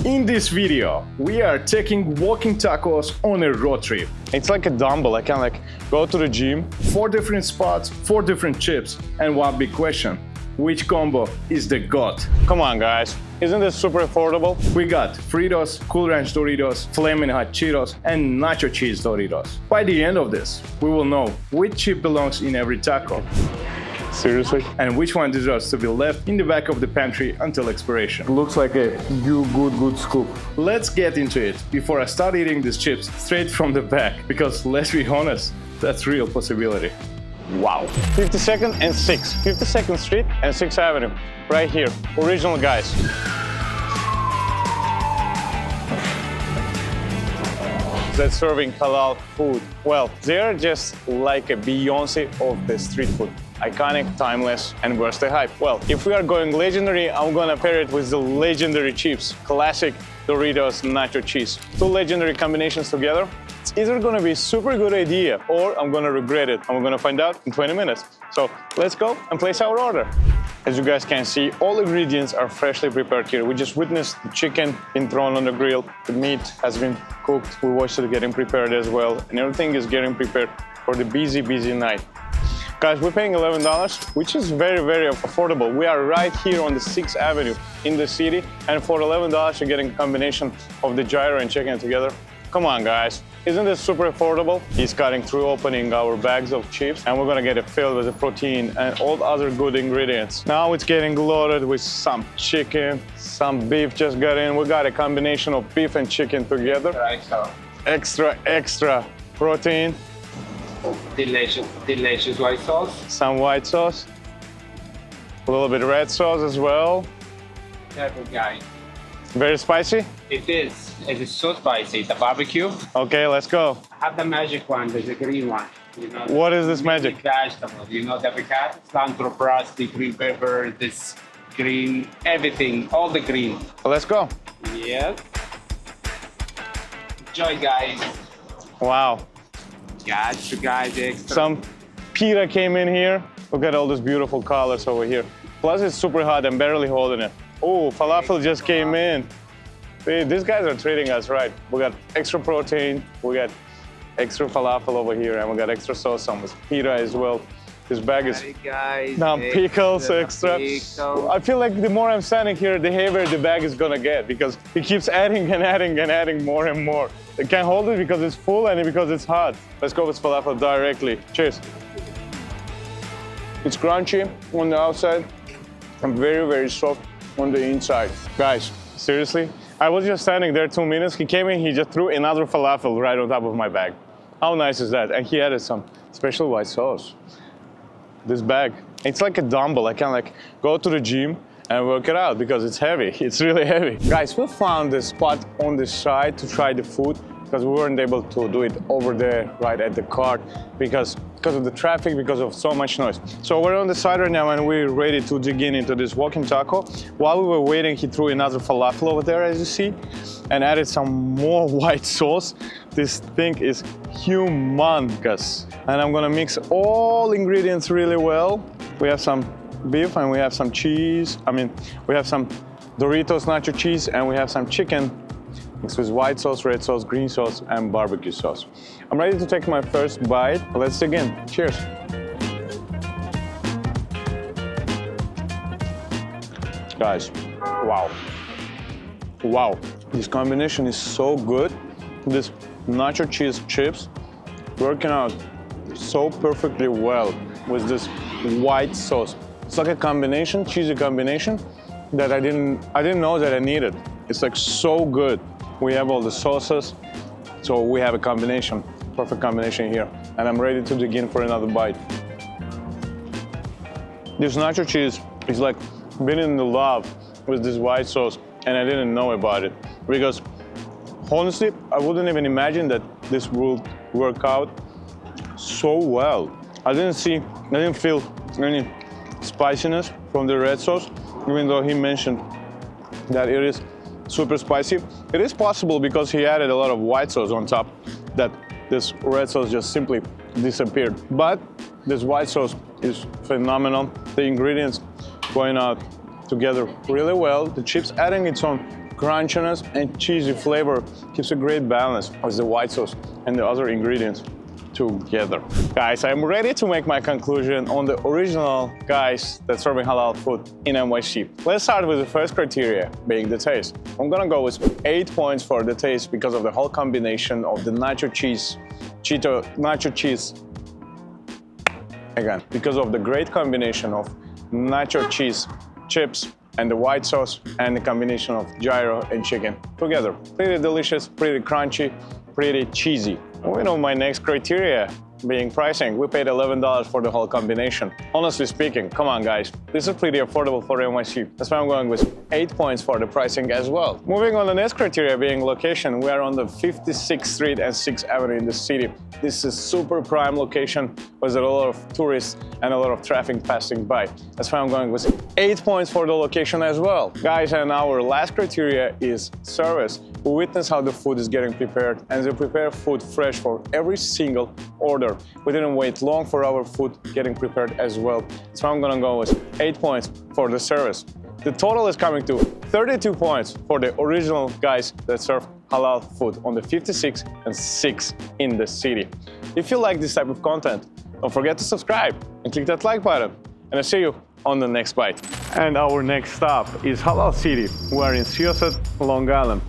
In this video, we are taking walking tacos on a road trip. It's like a dumbbell. I can go to the gym. 4 different spots, 4 different chips, and one big question. Which combo is the GOAT? Come on, guys. Isn't this super affordable? We got Fritos, Cool Ranch Doritos, Flamin' Hot Cheetos, and Nacho Cheese Doritos. By the end of this, we will know which chip belongs in every taco. Seriously? And which one deserves to be left in the back of the pantry until expiration. Looks like a good scoop. Let's get into it before I start eating these chips straight from the back, because let's be honest, that's real possibility. Wow. 52nd and 6th. 52nd Street and 6th Avenue. Right here. Original, guys. That's serving halal food. Well, they're just like a Beyonce of the street food. Iconic, timeless, and where's the hype? Well, if we are going legendary, I'm gonna pair it with the legendary chips. Classic Doritos Nacho Cheese. 2 legendary combinations together. It's either gonna be a super good idea or I'm gonna regret it. And we're gonna find out in 20 minutes. So let's go and place our order. As you guys can see, all ingredients are freshly prepared here. We just witnessed the chicken being thrown on the grill. The meat has been cooked. We watched it getting prepared as well. And everything is getting prepared for the busy night. Guys, we're paying $11, which is very affordable. We are right here on the 6th Avenue in the city. And for $11, you're getting a combination of the gyro and chicken together. Come on, guys. Isn't this super affordable? He's cutting through, opening our bags of chips, and we're gonna get it filled with the protein and all other good ingredients. Now it's getting loaded with some chicken, some beef just got in. We got a combination of beef and chicken together. Extra protein. Delicious white sauce. Some white sauce. A little bit of red sauce as well. Pepper guy. Very spicy? It is. It is so spicy. It's a barbecue. Okay, let's go. I have the magic one. There's a green one. You know, what is this magic? Vegetable. You know, the cilantro, parsley, green pepper, this green, everything, all the green. Let's go. Yes. Enjoy, guys. Wow. Got you guys extra. Some pita came in here. Look at all these beautiful colors over here. Plus it's super hot. I'm barely holding it. Oh, falafel just came in. See, these guys are treating us right. We got extra protein, we got extra falafel over here, and we got extra sauce on with pita as well. This bag is now pickles extra. I feel like the more I'm standing here, the heavier the bag is gonna get because it keeps adding and adding more and more. I can't hold it because it's full and because it's hot. Let's go with falafel directly. Cheers. It's crunchy on the outside and very soft on the inside. Guys, seriously, I was just standing there 2 minutes. He came in, he just threw another falafel right on top of my bag. How nice is that? And he added some special white sauce. This bag, it's like a dumbbell. I can go to the gym and work it out because it's heavy. It's really heavy. Guys, we found this spot on the side to try the food because we weren't able to do it over there right at the cart because of the traffic, because of so much noise. So we're on the side right now and we're ready to dig into this walking taco. While we were waiting, he threw another falafel over there, as you see, and added some more white sauce. This thing is humongous. And I'm gonna mix all ingredients really well. We have some beef and we have some cheese. We have some Doritos nacho cheese and we have some chicken mixed with white sauce, red sauce, green sauce, and barbecue sauce. I'm ready to take my first bite. Let's dig in. Cheers. Guys, wow. Wow, this combination is so good. This nacho cheese chips working out so perfectly well with this white sauce. It's like a combination, cheesy combination that I didn't know that I needed. It's like so good. We have all the sauces, so we have a combination, perfect combination here. And I'm ready to dig in for another bite. This nacho cheese is like been in love with this white sauce, and I didn't know about it because honestly, I wouldn't even imagine that this would work out so well. I didn't feel any spiciness from the red sauce, even though he mentioned that it is super spicy. It is possible because he added a lot of white sauce on top that this red sauce just simply disappeared. But this white sauce is phenomenal. The ingredients going out together really well. The chips adding its own crunchiness and cheesy flavor keeps a great balance with the white sauce and the other ingredients together. Guys, I'm ready to make my conclusion on the original guys that's serving halal food in NYC. Let's start with the first criteria, being the taste. I'm gonna go with 8 points for the taste because of the whole combination of the nacho cheese, nacho cheese. Again, because of the great combination of nacho cheese, chips, and the white sauce, and the combination of gyro and chicken together. Pretty delicious, pretty crunchy, pretty cheesy. We know my next criteria being pricing. We paid $11 for the whole combination. Honestly speaking, come on guys, this is pretty affordable for NYC. That's why I'm going with 8 points for the pricing as well. Moving on, the next criteria being location. We are on the 56th Street and 6th Avenue in the city. This is super prime location with a lot of tourists and a lot of traffic passing by. That's why I'm going with 8 points for the location as well. Guys, and our last criteria is service. We witness how the food is getting prepared, and they prepare food fresh for every single order. We didn't wait long for our food getting prepared as well. So I'm gonna go with 8 points for the service. The total is coming to 32 points for the original guys that serve halal food on the 56th and 6th in the city. If you like this type of content, don't forget to subscribe and click that like button. And I'll see you on the next bite. And our next stop is Halal City. We're in Syosset, Long Island.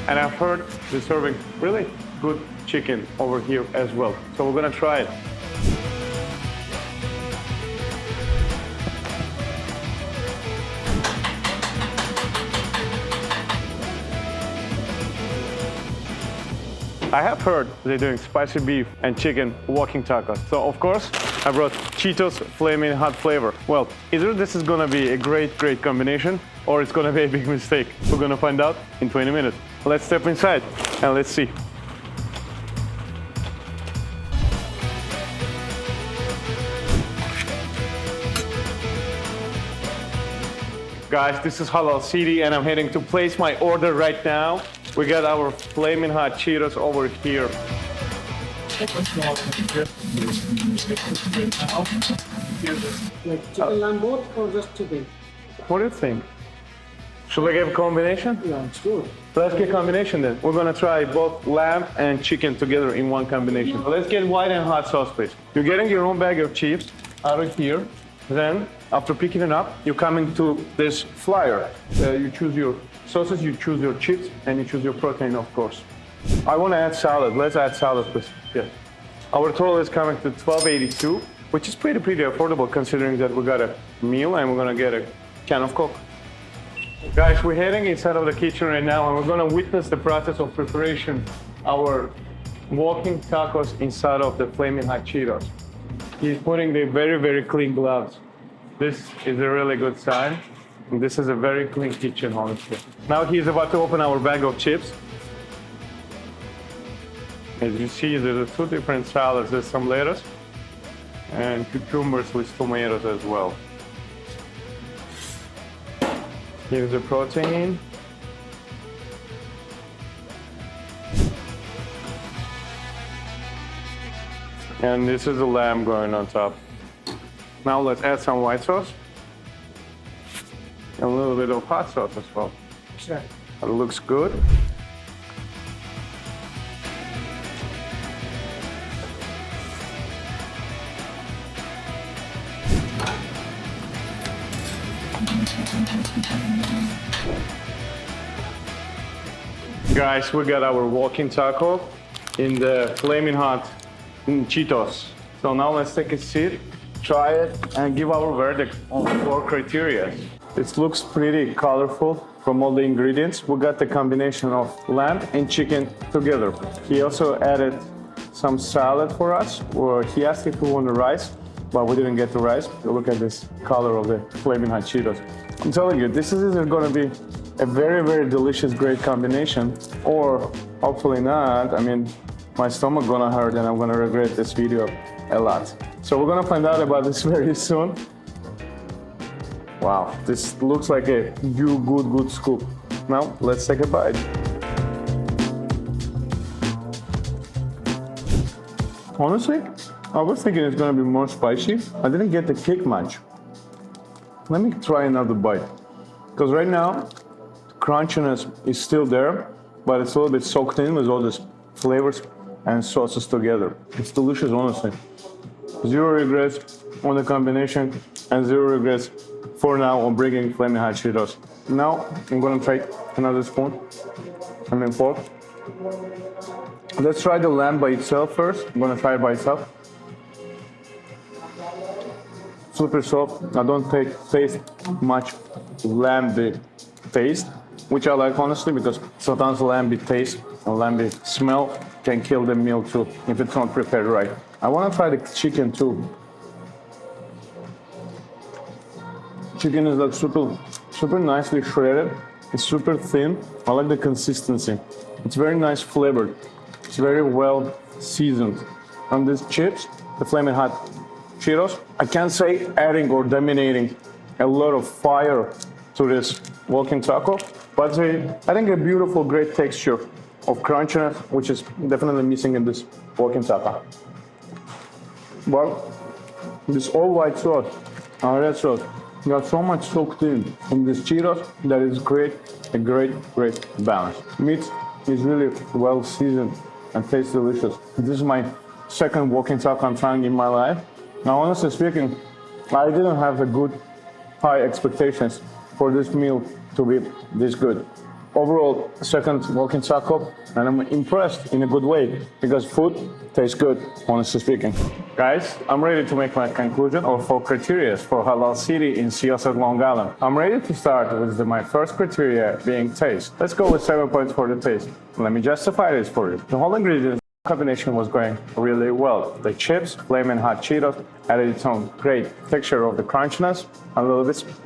And I've heard they're serving really good chicken over here as well. So we're gonna try it. I have heard they're doing spicy beef and chicken walking tacos. So of course, I brought Cheetos Flaming Hot flavor. Well, either this is gonna be a great combination, or it's gonna be a big mistake. We're gonna find out in 20 minutes. Let's step inside and let's see. Guys, this is Halal City and I'm heading to place my order right now. We got our Flaming Hot Cheetos over here. Like chicken lamb both or just chicken? What do you think? Should we get a combination? Yeah, it's good. Let's get a combination then. We're gonna try both lamb and chicken together in one combination. Let's get white and hot sauce, please. You're getting your own bag of chips out of here. Then, after picking it up, you come into this flyer. You choose your sauces, you choose your chips, and you choose your protein, of course. I want to add salad. Let's add salad, please. Yeah. Our total is coming to $12.82, which is pretty affordable considering that we got a meal and we're gonna get a can of Coke. Guys, we're heading inside of the kitchen right now and we're gonna witness the process of preparation. Our walking tacos inside of the Flaming Hot Cheetos. He's putting the very clean gloves. This is a really good sign. This is a very clean kitchen, honestly. Now he's about to open our bag of chips. As you see, there's two different salads. There's some lettuce and cucumbers with tomatoes as well. Here's the protein. And this is the lamb going on top. Now let's add some white sauce. And a little bit of hot sauce as well. Sure. It looks good. Guys, we got our walking taco in the Flaming Hot Cheetos. So now let's take a seat, try it, and give our verdict on the 4 criteria. It looks pretty colorful from all the ingredients. We got the combination of lamb and chicken together. He also added some salad for us, or he asked if we want the rice, but we didn't get the rice. Look at this color of the Flaming Hot Cheetos. I'm telling you, this is either gonna be a very delicious, great combination, or hopefully not. I mean, my stomach gonna hurt and I'm gonna regret this video a lot. So we're gonna find out about this very soon. Wow, this looks like a good scoop. Now, let's take a bite. Honestly, I was thinking it's gonna be more spicy. I didn't get the kick much. Let me try another bite. Because right now, crunchiness is still there, but it's a little bit soaked in with all these flavors and sauces together. It's delicious, honestly. Zero regrets on the combination and zero regrets for now on bringing flaming hot Cheetos. Now, I'm gonna take another spoon, fork. Let's try the lamb by itself first. I'm gonna try it by itself. Super soft. I don't taste much lamb taste, which I like honestly, because sometimes lamb taste and lamb smell can kill the meal too if it's not prepared right. I want to try the chicken too. Chicken is like super nicely shredded. It's super thin. I like the consistency. It's very nice flavored. It's very well seasoned. And these chips, the flaming hot Cheetos, I can't say adding or dominating a lot of fire to this walking taco, but I think a beautiful, great texture of crunchiness, which is definitely missing in this walking taco. But this all white sauce, red sauce, got so much soaked in this Cheetos that is a great balance. Meat is really well seasoned and tastes delicious. This is my second walking taco I'm trying in my life. Now, honestly speaking, I didn't have a good high expectations for this meal to be this good. Overall, second walking taco, and I'm impressed in a good way because food tastes good, honestly speaking. Guys, I'm ready to make my conclusion or 4 criteria for Halal City in Seattle, Long Island. I'm ready to start with my first criteria being taste. Let's go with 7 points for the taste. Let me justify this for you. The whole ingredients combination was going really well. The chips, flaming hot Cheetos, added its own great texture of the crunchiness,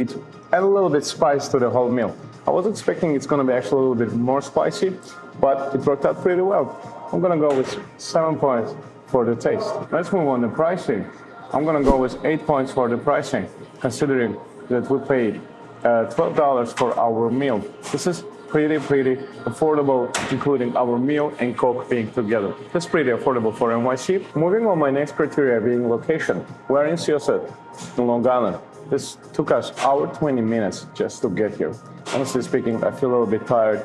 it added a little bit spice to the whole meal. I was expecting it's gonna be actually a little bit more spicy, but it worked out pretty well. I'm gonna go with 7 points for the taste. Let's move on to pricing. I'm gonna go with 8 points for the pricing, considering that we paid $12 for our meal. This is pretty affordable, including our meal and Coke being together. That's pretty affordable for NYC. Moving on, my next criteria being location. We're in Seattle, in Long Island. This took us 1 hour 20 minutes just to get here. Honestly speaking, I feel a little bit tired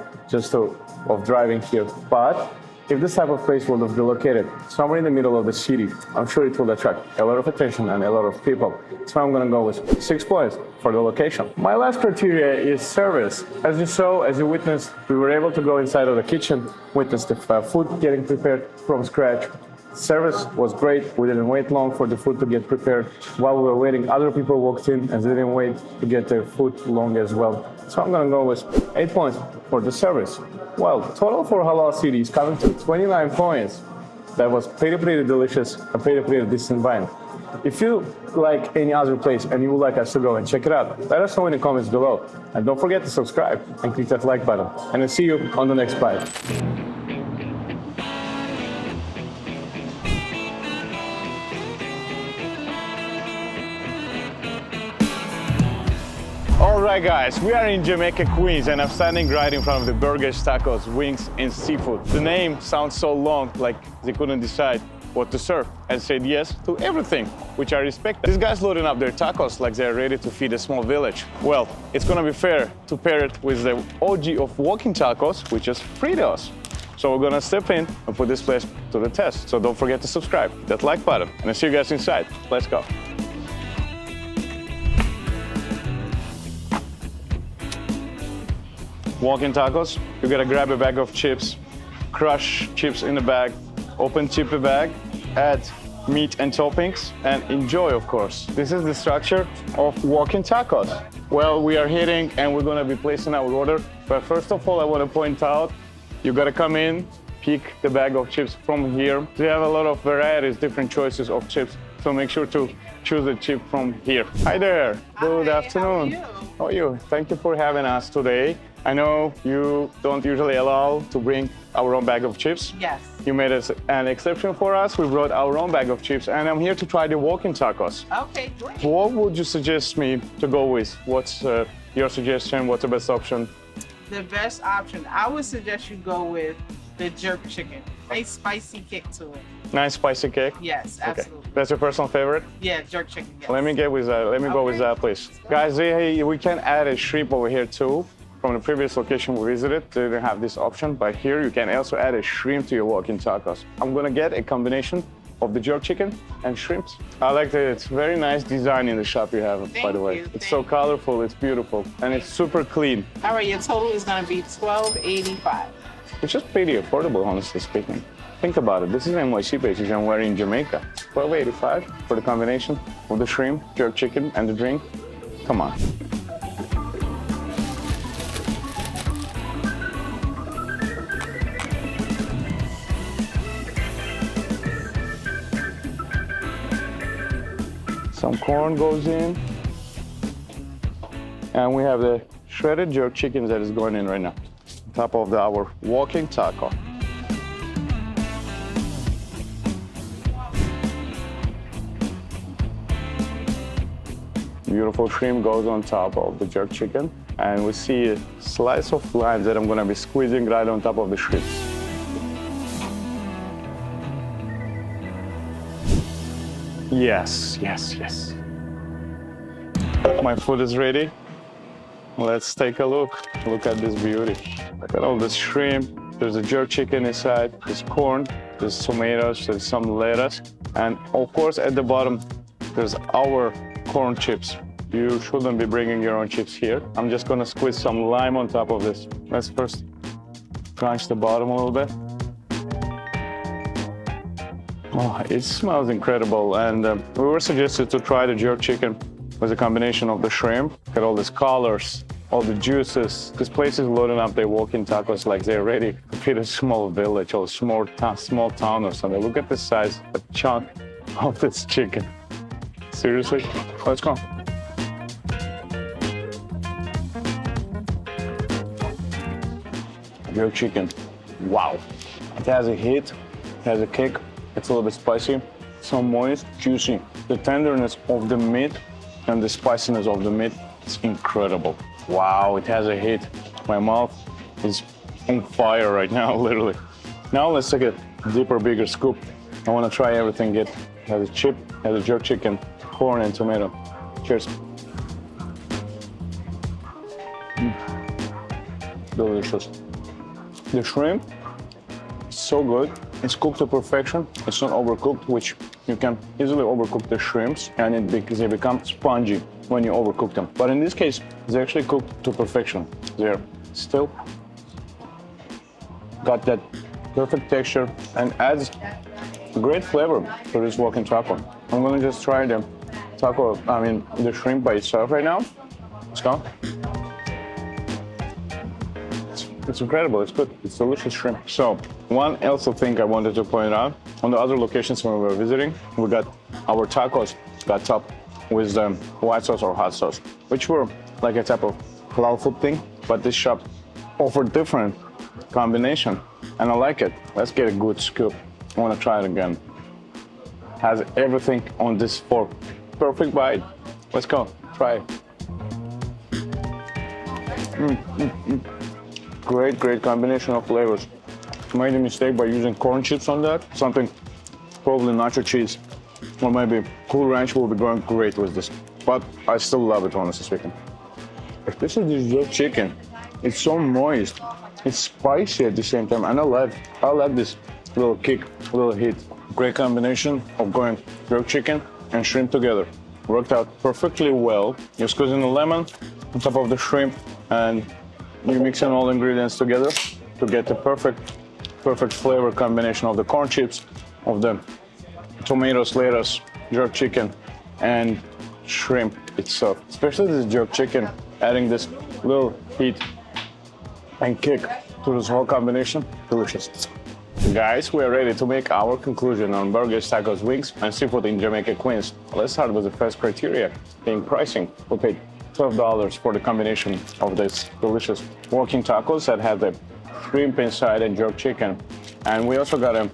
of driving here, but if this type of place would have been located somewhere in the middle of the city, I'm sure it will attract a lot of attention and a lot of people. So I'm gonna go with 6 points for the location. My last criteria is service. As you saw, as you witnessed, we were able to go inside of the kitchen, witness the food getting prepared from scratch. Service was great. We didn't wait long for the food to get prepared. While we were waiting, other people walked in and they didn't wait to get their food long as well. So I'm gonna go with 8 points for the service. Well, total for Halal City is coming to 29 points. That was pretty delicious and pretty decent wine. If you like any other place and you would like us to go and check it out, let us know in the comments below. And don't forget to subscribe and click that like button. And I'll see you on the next bite. Alright guys, we are in Jamaica, Queens, and I'm standing right in front of the Burgers, Tacos, Wings and Seafood. The name sounds so long, like they couldn't decide what to serve, and said yes to everything, which I respect. These guys loading up their tacos like they're ready to feed a small village. Well, it's gonna be fair to pair it with the OG of walking tacos, which is Fritos. So we're gonna step in and put this place to the test. So don't forget to subscribe, hit that like button, and I'll see you guys inside. Let's go. Walking tacos, you gotta grab a bag of chips, crush chips in the bag, open chippy bag, add meat and toppings, and enjoy, of course. This is the structure of walking tacos. Well, we are hitting and we're gonna be placing our order, but first of all, I wanna point out, you gotta come in, pick the bag of chips from here. They have a lot of varieties, different choices of chips, so make sure to choose a chip from here. Hi there, good afternoon. How are you? Thank you for having us today. I know you don't usually allow to bring our own bag of chips. Yes. You made an exception for us. We brought our own bag of chips, and I'm here to try the walking tacos. Okay, great. What would you suggest me to go with? What's your suggestion? What's the best option? The best option, I would suggest you go with the jerk chicken. Nice spicy kick to it. Nice spicy cake? Yes, absolutely. Okay. That's your personal favorite? Yeah, jerk chicken. Yes. Let me get with that. Let me go with that, please. Guys, hey, we can add a shrimp over here too. From the previous location we visited, they didn't have this option, but here you can also add a shrimp to your walk-in tacos. I'm gonna get a combination of the jerk chicken and shrimps. I like that it's very nice design in the shop you have, by the way. It's so colorful, it's beautiful, and it's super clean. All right, your total is gonna be $12.85. Which is pretty affordable, honestly speaking. Think about it, this is NYC basis and we're in Jamaica. $12.85 for the combination of the shrimp, jerk chicken, and the drink. Come on. Some corn goes in. And we have the shredded jerk chicken that is going in right now. On top of our walking taco. Beautiful shrimp goes on top of the jerk chicken. And we see a slice of lime that I'm gonna be squeezing right on top of the shrimp. Yes, yes, yes. My food is ready. Let's take a look. Look at this beauty. Look at all this shrimp. There's a jerk chicken inside. There's corn. There's tomatoes. There's some lettuce. And of course, at the bottom, there's our corn chips. You shouldn't be bringing your own chips here. I'm just gonna squeeze some lime on top of this. Let's first crunch the bottom a little bit. Oh, it smells incredible, and we were suggested to try the jerk chicken with a combination of the shrimp. Look at all these colors, all the juices. This place is loading up their walk-in tacos like they're ready to feed a small village or small town or something. Look at the size, a chunk of this chicken. Seriously? Let's go. Jerk chicken, wow. It has a heat, it has a kick. It's a little bit spicy, so moist, juicy. The tenderness of the meat and the spiciness of the meat is incredible. Wow, it has a hit. My mouth is on fire right now, literally. Now let's take a deeper, bigger scoop. I want to try everything. It has a chip, has a jerk chicken, corn, and tomato. Cheers. Delicious. The shrimp, so good. It's cooked to perfection. It's not overcooked, which you can easily overcook the shrimps, and they become spongy when you overcook them. But in this case, they're actually cooked to perfection. They're still got that perfect texture and adds great flavor to this walk-in taco. I'm gonna just try the the shrimp by itself right now. Let's go. It's incredible, it's good, it's delicious shrimp. So, one else thing I wanted to point out, on the other locations when we were visiting, we got our tacos got topped with white sauce or hot sauce, which were like a type of halal food thing, but this shop offered different combination, and I like it. Let's get a good scoop. I want to try it again. Has everything on this fork. Perfect bite. Let's go, try it. Great combination of flavors. Made a mistake by using corn chips on that. Something, probably nacho cheese, or maybe Cool Ranch will be going great with this. But I still love it, honestly speaking. Especially this jerk chicken. It's so moist. It's spicy at the same time, and I like this little kick, little hit. Great combination of going jerk chicken and shrimp together. Worked out perfectly well. You're squeezing the lemon on top of the shrimp, and you're mixing all the ingredients together to get the perfect flavor combination of the corn chips, of the tomatoes, lettuce, jerk chicken, and shrimp itself. Especially this jerk chicken, adding this little heat and kick to this whole combination, delicious. Guys, we are ready to make our conclusion on burgers, tacos, wings, and seafood in Jamaica, Queens. Let's start with the first criteria, being pricing. We paid $12 for the combination of this delicious walking tacos that have the shrimp inside and jerk chicken. And we also got a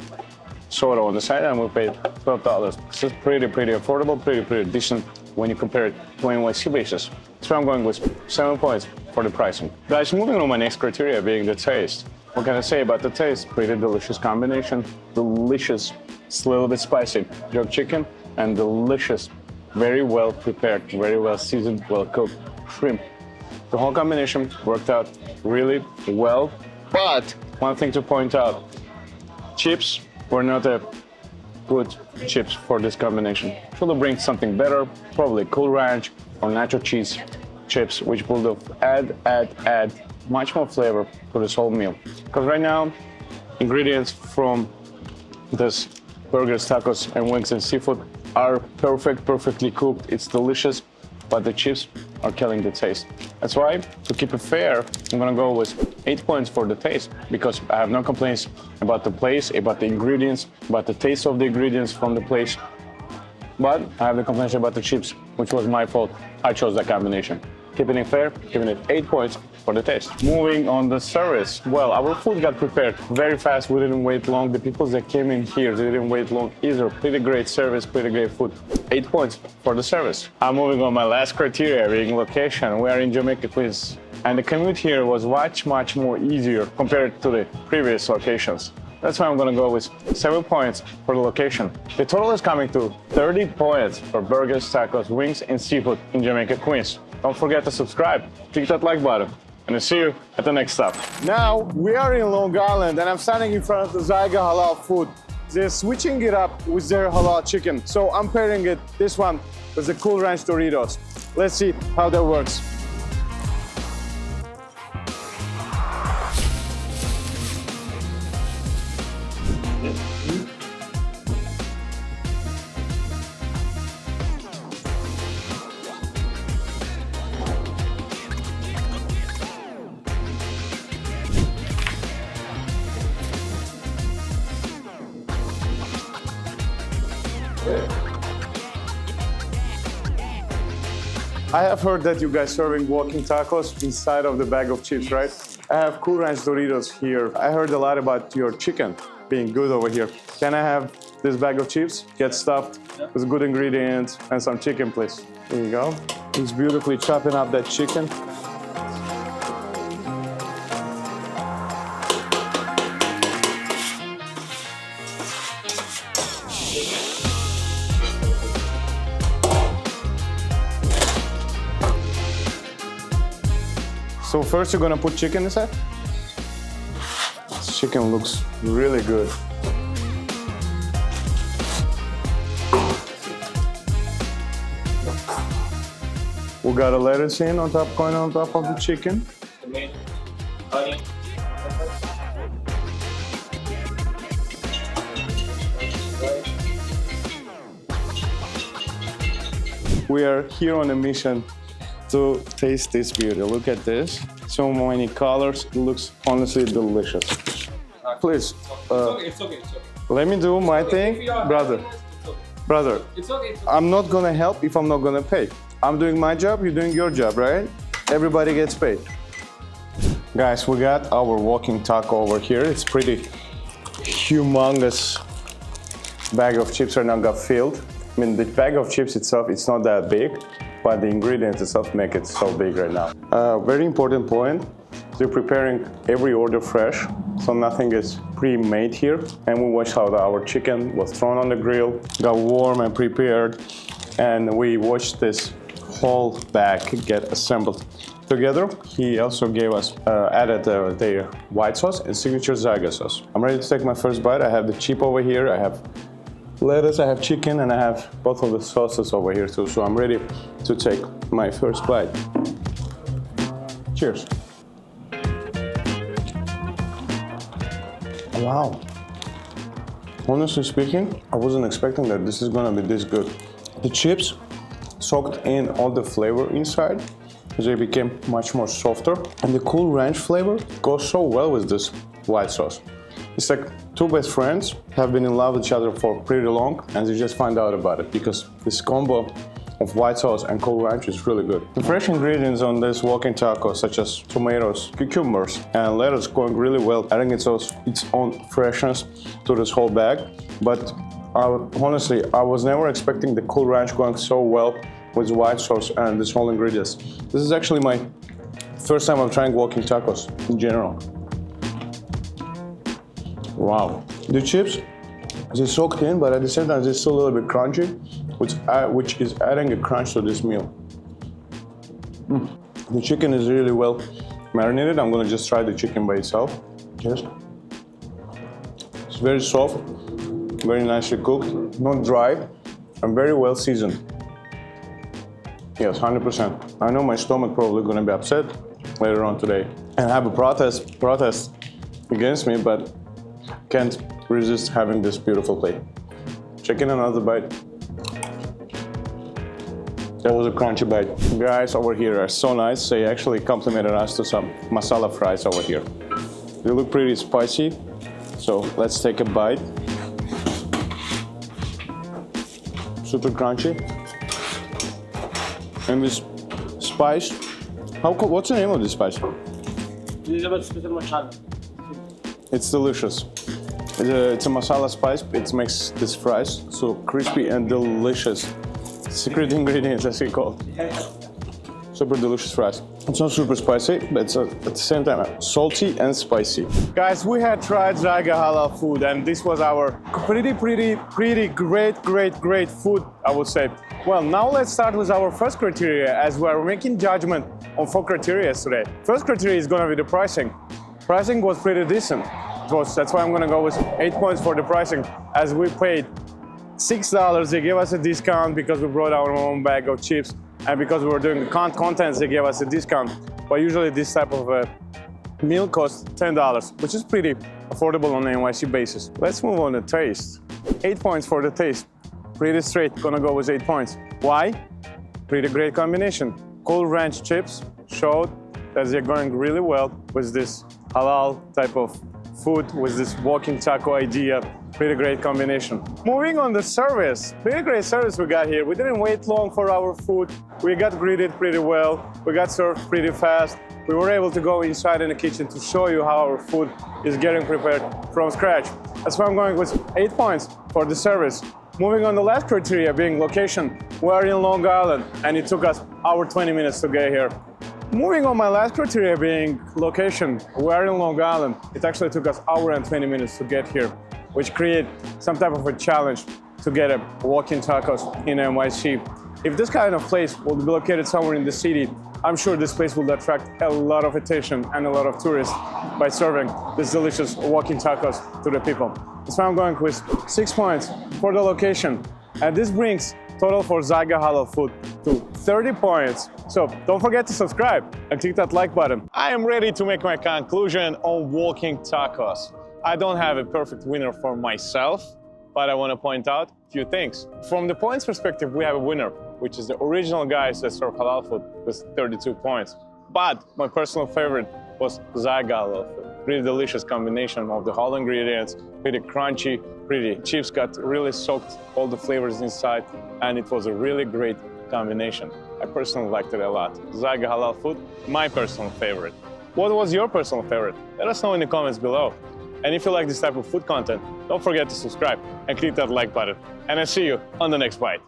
soda on the side, and we paid $12. This is pretty affordable, pretty decent when you compare it to NYC basis. So I'm going with 7 points for the pricing. Guys, moving on my next criteria being the taste. What can I say about the taste? Pretty delicious combination. Delicious, it's a little bit spicy. Jerk chicken and delicious, very well prepared, very well seasoned, well cooked shrimp. The whole combination worked out really well, but one thing to point out, chips were not a good chips for this combination. Should have bring something better, probably Cool Ranch or nacho cheese chips, which will add much more flavor to this whole meal. Because right now, ingredients from this burgers, tacos, and wings and seafood are perfectly cooked. It's delicious, but the chips are killing the taste. That's why, to keep it fair, I'm gonna go with 8 points for the taste, because I have no complaints about the place, about the ingredients, about the taste of the ingredients from the place. But I have the complaints about the chips, which was my fault. I chose that combination. Keeping it fair, giving it 8 points for the taste. Moving on the service. Well, our food got prepared very fast. We didn't wait long. The people that came in here, they didn't wait long either. Pretty great service, pretty great food. 8 points for the service. I'm moving on my last criteria, being location. We are in Jamaica, Queens. And the commute here was much more easier compared to the previous locations. That's why I'm gonna go with 7 points for the location. The total is coming to 30 points for burgers, tacos, wings, and seafood in Jamaica, Queens. Don't forget to subscribe, click that like button, and I'll see you at the next stop. Now, we are in Long Island, and I'm standing in front of the Zaiqa Halal Food. They're switching it up with their halal chicken. So I'm pairing this one with the Cool Ranch Doritos. Let's see how that works. I have heard that you guys serving walking tacos inside of the bag of chips, right? I have Cool Ranch Doritos here. I heard a lot about your chicken being good over here. Can I have this bag of chips? Get stuffed with good ingredients and some chicken, please. There you go. He's beautifully chopping up that chicken. So first you're gonna put chicken inside? This chicken looks really good. We got a lettuce in on top, going on top of the chicken. We are here on a mission to taste this beauty. Look at this. So many colors. It looks honestly delicious. Please, It's okay. let me do my thing. Brother, It's okay. I'm not gonna help if I'm not gonna pay. I'm doing my job, you're doing your job, right? Everybody gets paid. Guys, we got our walking taco over here. It's pretty humongous bag of chips right now got filled. I mean, the bag of chips itself, it's not that big, but the ingredients itself make it so big right now. Very important point, we're preparing every order fresh, so nothing is pre-made here. And we watched how our chicken was thrown on the grill, got warm and prepared, and we watched this whole bag get assembled together. He also gave us, added their white sauce and signature Zaiqa sauce. I'm ready to take my first bite. I have the chip over here, I have lettuce, I have chicken, and I have both of the sauces over here too. So I'm ready to take my first bite. Cheers. Wow. Honestly speaking, I wasn't expecting that this is gonna be this good. The chips soaked in all the flavor inside. They became much more softer. And the Cool Ranch flavor goes so well with this white sauce. It's like two best friends have been in love with each other for pretty long, and they just find out about it because this combo of white sauce and Cool Ranch is really good. The fresh ingredients on this walking taco, such as tomatoes, cucumbers, and lettuce, going really well. I think it's its own freshness to this whole bag. But honestly, I was never expecting the Cool Ranch going so well with white sauce and this whole ingredients. This is actually my first time I'm trying walking tacos in general. Wow. The chips, they soaked in, but at the same time, they're still a little bit crunchy. which is adding a crunch to this meal. The chicken is really well marinated. I'm gonna just try the chicken by itself. Yes. It's very soft, very nicely cooked, not dry, and very well seasoned. Yes, 100%. I know my stomach probably gonna be upset later on today and have a protest against me, but can't resist having this beautiful plate. Chicken, another bite. That was a crunchy bite. Guys over here are so nice. They actually complimented us to some masala fries over here. They look pretty spicy, so let's take a bite. Super crunchy. And this spice, what's the name of this spice? It's delicious. It's a masala spice. It makes this fries so crispy and delicious. Secret ingredients, as we call it. Super delicious fries. It's not super spicy, but it's at the same time salty and spicy. Guys, we had tried Zaiqa Halal Food, and this was our pretty great food, I would say. Well, now let's start with our first criteria, as we're making judgment on 4 criteria today. First criteria is gonna be the pricing. Pricing was pretty decent. That's why I'm gonna go with 8 points for the pricing, as we paid $6. They gave us a discount because we brought our own bag of chips, and because we were doing the contents, they gave us a discount. But usually this type of meal costs $10, which is pretty affordable on an NYC basis. Let's move on to taste. 8 points for the taste. Pretty straight, gonna go with 8 points. Why? Pretty great combination. Cool ranch chips showed that they're going really well with this halal type of food, with this walking taco idea. Pretty great combination. Moving on the service, pretty great service we got here. We didn't wait long for our food. We got greeted pretty well. We got served pretty fast. We were able to go inside in the kitchen to show you how our food is getting prepared from scratch. That's why I'm going with 8 points for the service. Moving on the last criteria being location. We're in Long Island and it took us hour 20 minutes to get here. Moving on my last criteria being location. We're in Long Island. It actually took us hour and 20 minutes to get here, which create some type of a challenge to get a walk-in tacos in NYC. If this kind of place will be located somewhere in the city, I'm sure this place will attract a lot of attention and a lot of tourists by serving these delicious walk-in tacos to the people. That's why I'm going with 6 points for the location. And this brings total for Zaiqa Halal Food to 30 points. So don't forget to subscribe and click that like button. I am ready to make my conclusion on walking tacos. I don't have a perfect winner for myself, but I want to point out a few things. From the points perspective, we have a winner, which is the original guys that serve halal food with 32 points. But my personal favorite was Zaiqa Halal Food. Pretty delicious combination of the whole ingredients, pretty crunchy, pretty chips got really soaked all the flavors inside, and it was a really great combination. I personally liked it a lot. Zaiqa Halal Food, my personal favorite. What was your personal favorite? Let us know in the comments below. And if you like this type of food content, don't forget to subscribe and click that like button. And I'll see you on the next bite.